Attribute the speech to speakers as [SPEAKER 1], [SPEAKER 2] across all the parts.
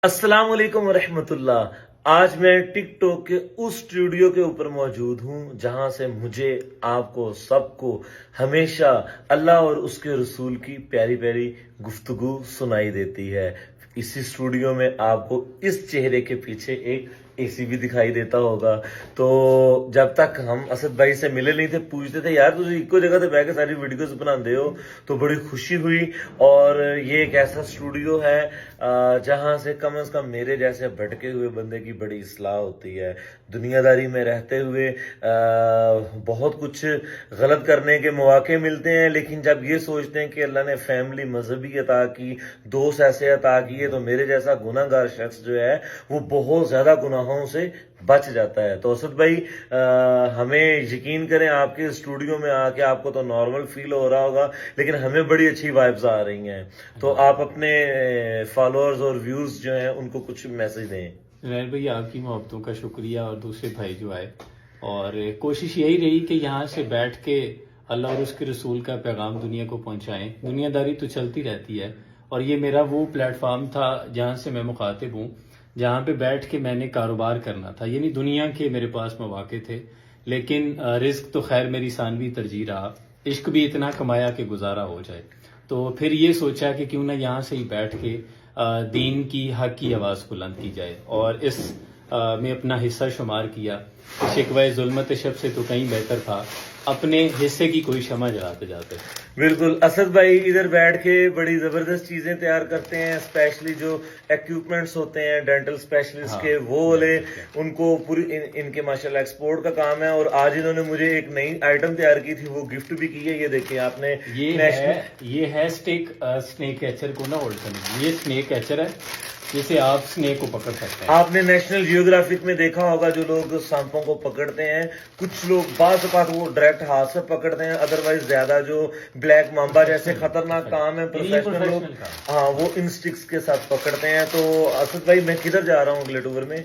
[SPEAKER 1] السلام علیکم ورحمۃ اللہ۔ آج میں ٹک ٹاک کے اس اسٹوڈیو کے اوپر موجود ہوں جہاں سے مجھے، آپ کو، سب کو ہمیشہ اللہ اور اس کے رسول کی پیاری پیاری گفتگو سنائی دیتی ہے۔ اسی اسٹوڈیو میں آپ کو اس چہرے کے پیچھے ایک اے سی بھی دکھائی دیتا ہوگا۔ تو جب تک ہم اسد بھائی سے ملے نہیں تھے، پوچھتے تھے یار تسی ایک جگہ تے بیٹھ کے ساری ویڈیوز بناندے ہو، تو بڑی خوشی ہوئی۔ اور یہ ایک ایسا اسٹوڈیو ہے جہاں سے کم از کم میرے جیسے بھٹکے ہوئے بندے کی بڑی اصلاح ہوتی ہے۔ دنیا داری میں رہتے ہوئے بہت کچھ غلط کرنے کے مواقع ملتے ہیں، لیکن جب یہ سوچتے ہیں کہ اللہ نے فیملی مذہبی عطا کی، دوست ایسے عطا کیے، تو میرے جیسا گناہ گار شخص جو ہے وہ بہت زیادہ گناہوں سے بچ جاتا ہے۔ تو اسد بھائی، ہمیں یقین کریں، آپ کے اسٹوڈیو میں آ کے آپ کو تو نارمل فیل ہو رہا ہوگا، لیکن ہمیں بڑی اچھی وائبز آ رہی ہیں۔ تو آپ اپنے فالوورز اور ویوز جو ہیں ان کو کچھ میسج دیں۔
[SPEAKER 2] زہیر بھائی، آپ کی محبتوں کا شکریہ، اور دوسرے بھائی جو آئے، اور کوشش یہی رہی کہ یہاں سے بیٹھ کے اللہ اور اس کے رسول کا پیغام دنیا کو پہنچائیں۔ دنیا داری تو چلتی رہتی ہے، اور یہ میرا وہ پلیٹ فارم تھا جہاں سے میں مخاطب ہوں، جہاں پہ بیٹھ کے میں نے کاروبار کرنا تھا۔ یعنی دنیا کے میرے پاس مواقع تھے، لیکن رزق تو خیر میری ثانوی ترجیح رہا۔ عشق بھی اتنا کمایا کہ گزارا ہو جائے، تو پھر یہ سوچا کہ کیوں نہ یہاں سے ہی بیٹھ کے دین کی، حق کی آواز بلند کی جائے، اور اس میں اپنا حصہ شمار کیا۔ شکوہ ظلمت شب سے تو کہیں بہتر تھا اپنے حصے کی کوئی شمع جلاتے جاتے۔
[SPEAKER 1] بالکل، اسد بھائی ادھر بیٹھ کے بڑی زبردست چیزیں تیار کرتے ہیں، اسپیشلی جو ایکوپمنٹس ہوتے ہیں ڈینٹل اسپیشلسٹ کے، وہ والے ان کو پوری ان کے ماشاءاللہ ایکسپورٹ کا کام ہے۔ اور آج انہوں نے مجھے ایک نئی آئٹم تیار کی تھی، وہ گفٹ بھی کی ہے۔ یہ دیکھیں آپ نے،
[SPEAKER 2] یہ ہے اسنیک کیچر کو نہ ہولڈ کرنے، یہ اسنیک کیچر ہے جسے آپ اسنیک کو پکڑ سکتے ہیں۔
[SPEAKER 1] آپ نے نیشنل جیوگرافک میں دیکھا ہوگا جو لوگ سانپوں کو پکڑتے ہیں، کچھ لوگ بعض اوقات وہ ڈائریکٹ ہاتھ سے پکڑتے ہیں، ادروائز زیادہ جو بلیک مامبا جیسے خطرناک کام ہے پروفیشنل لوگ، ہاں، وہ ان سٹکس کے ساتھ پکڑتے ہیں۔ تو اسد بھائی، میں کدھر جا رہا ہوں اگلے ٹور میں؟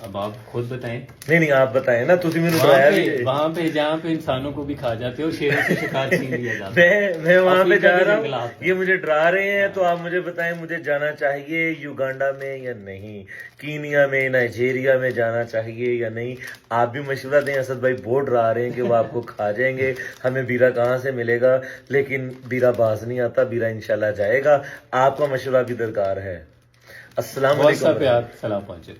[SPEAKER 2] اب آپ خود بتائیں۔
[SPEAKER 1] نہیں، آپ بتائیں نا، تسی مجھے ڈرایا بھی۔
[SPEAKER 2] وہاں پہ جہاں پہ انسانوں کو بھی کھا جاتے ہو، شیروں سے شکار چھین لیا جاتا ہے،
[SPEAKER 1] میں وہاں پہ جا رہا ہوں، یہ مجھے ڈرا رہے ہیں۔ تو آپ مجھے بتائیں، مجھے جانا چاہیے یوگانڈا میں یا نہیں؟ کینیا میں، نائجیریا میں جانا چاہیے یا نہیں؟ آپ بھی مشورہ دیں۔ اسد بھائی بہت ڈرا رہے ہیں کہ وہ آپ کو کھا جائیں گے، ہمیں بیرا کہاں سے ملے گا؟ لیکن بیرا باز نہیں آتا، بیرا انشاءاللہ جائے گا۔ آپ کا مشورہ بھی درکار ہے۔ السلام علیکم۔
[SPEAKER 2] بہت سا پیار، سلام پہنچے۔